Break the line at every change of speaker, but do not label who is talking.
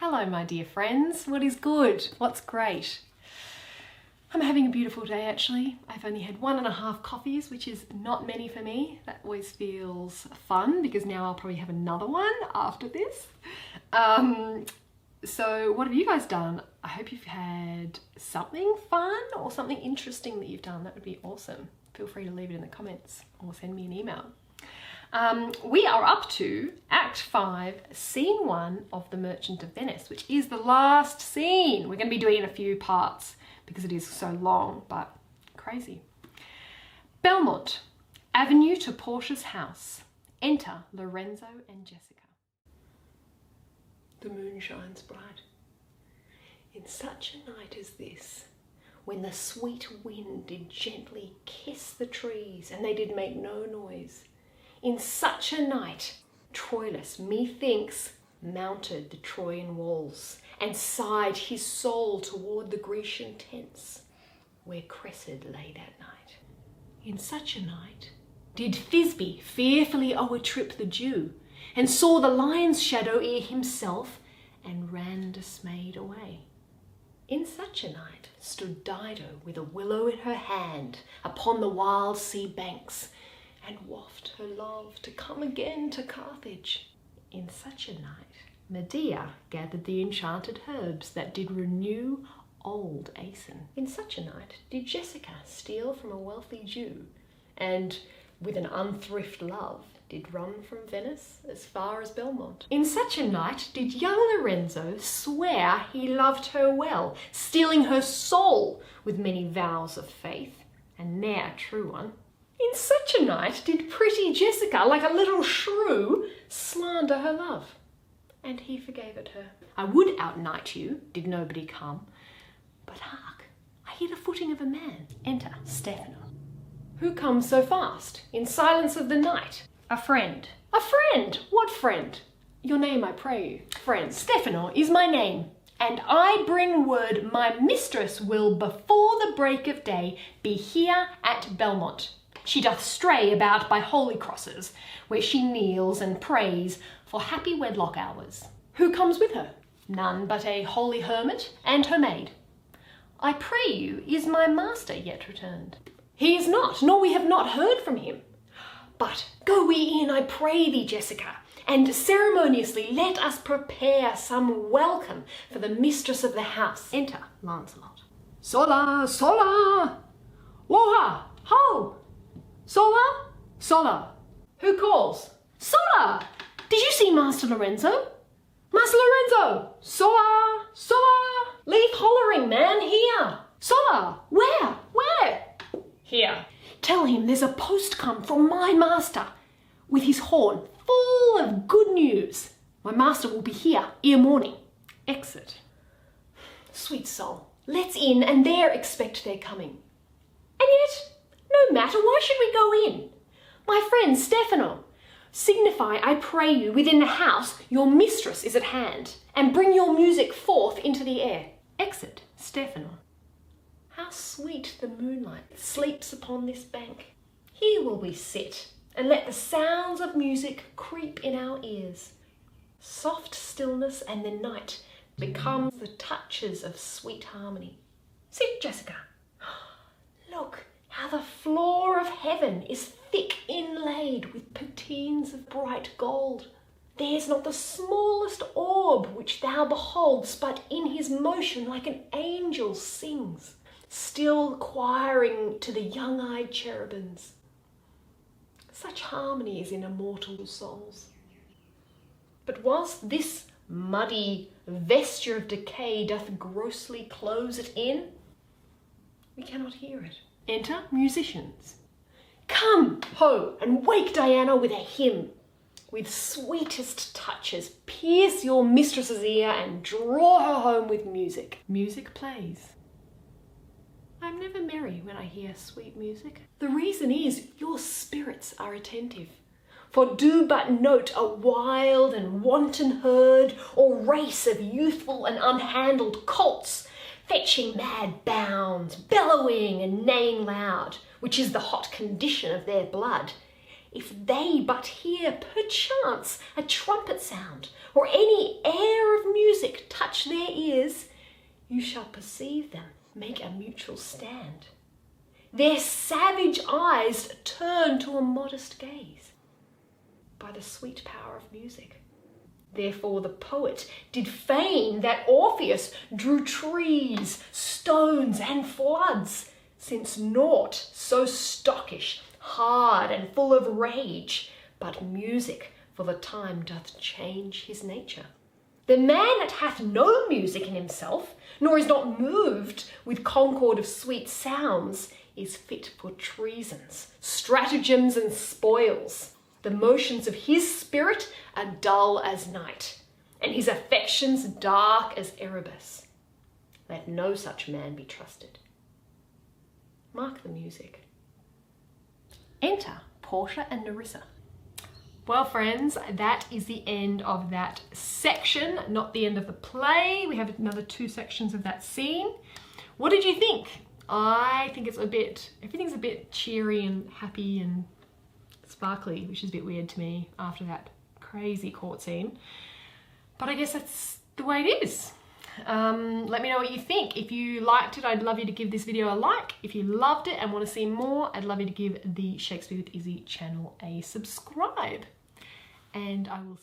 Hello, my dear friends. What is good? What's great? I'm having a beautiful day, actually. I've only had 1.5 coffees, which is not many for me. That always feels fun because now I'll probably have another one after this. So what have you guys done? I hope you've had something fun or something interesting that you've done. That would be awesome. Feel free to leave it in the comments or send me an email. We are up to Act 5, Scene 1 of The Merchant of Venice, which is the last scene. We're going to be doing it in a few parts because it is so long, but crazy. Belmont, avenue to Portia's house. Enter Lorenzo and Jessica. The moon shines bright. In such a night as this, when the sweet wind did gently kiss the trees and they did make no noise, in such a night, Troilus, methinks, mounted the Trojan walls and sighed his soul toward the Grecian tents, where Cressid lay that night. In such a night did Thisbe fearfully o'ertrip the dew, and saw the lion's shadow ere himself, and ran dismayed away. In such a night stood Dido with a willow in her hand upon the wild sea banks, and waft her love to come again to Carthage. In such a night Medea gathered the enchanted herbs that did renew old Aeson. In such a night did Jessica steal from a wealthy Jew, and with an unthrift love did run from Venice as far as Belmont. In such a night did young Lorenzo swear he loved her well, stealing her soul with many vows of faith, and ne'er a true one. In such a night did pretty Jessica, like a little shrew, slander her love, and he forgave it her. I would outnight you, did nobody come, but hark, I hear the footing of a man. Enter Stefano. Who comes so fast, in silence of the night? A friend. A friend? What friend? Your name, I pray you. Friend. Stefano is my name, and I bring word my mistress will before the break of day be here at Belmont. She doth stray about by holy crosses, where she kneels and prays for happy wedlock hours. Who comes with her? None but a holy hermit and her maid. I pray you, is my master yet returned? He is not, nor we have not heard from him. But go we in, I pray thee, Jessica, and ceremoniously let us prepare some welcome for the mistress of the house. Enter Lancelot. Sola, sola, woha, ho! Sola? Sola. Who calls? Sola! Did you see Master Lorenzo? Master Lorenzo! Sola! Sola! Leave hollering, man, here! Sola! Where? Where? Here. Tell him there's a post come from my master, with his horn full of good news. My master will be here ere morning. Exit. Sweet soul, let's in and there expect their coming. And yet, no matter, why should we go in? My friend Stefano, signify, I pray you, within the house your mistress is at hand, and bring your music forth into the air. Exit Stefano. How sweet the moonlight sleeps upon this bank. Here will we sit, and let the sounds of music creep in our ears. Soft stillness and the night becomes the touches of sweet harmony. Sit, Jessica. Look, how the floor of heaven is thick inlaid with patines of bright gold. There's not the smallest orb which thou beholdst, but in his motion like an angel sings, still choiring to the young-eyed cherubims. Such harmony is in immortal souls. But whilst this muddy vesture of decay doth grossly close it in, we cannot hear it. Enter musicians. Come, ho, and wake Diana with a hymn. With sweetest touches, pierce your mistress's ear and draw her home with music. Music plays. I'm never merry when I hear sweet music. The reason is your spirits are attentive. For do but note a wild and wanton herd or race of youthful and unhandled colts, fetching mad bounds, bellowing and neighing loud, which is the hot condition of their blood. If they but hear perchance a trumpet sound, or any air of music touch their ears, you shall perceive them make a mutual stand. Their savage eyes turn to a modest gaze by the sweet power of music. Therefore the poet did feign that Orpheus drew trees, stones, and floods, since naught so stockish, hard, and full of rage, but music for the time doth change his nature. The man that hath no music in himself, nor is not moved with concord of sweet sounds, is fit for treasons, stratagems, and spoils. The motions of his spirit are dull as night, and his affections dark as Erebus. Let no such man be trusted. Mark the music. Enter Portia and Nerissa. Well, friends, that is the end of that section, not the end of the play. We have another 2 sections of that scene. What did you think? I think it's everything's a bit cheery and happy and sparkly, which is a bit weird to me after that crazy court scene. But I guess that's the way it is. Let me know what you think. If you liked it, I'd love you to give this video a like. If you loved it and want to see more, I'd love you to give the Shakespeare with Izzy channel a subscribe. And I will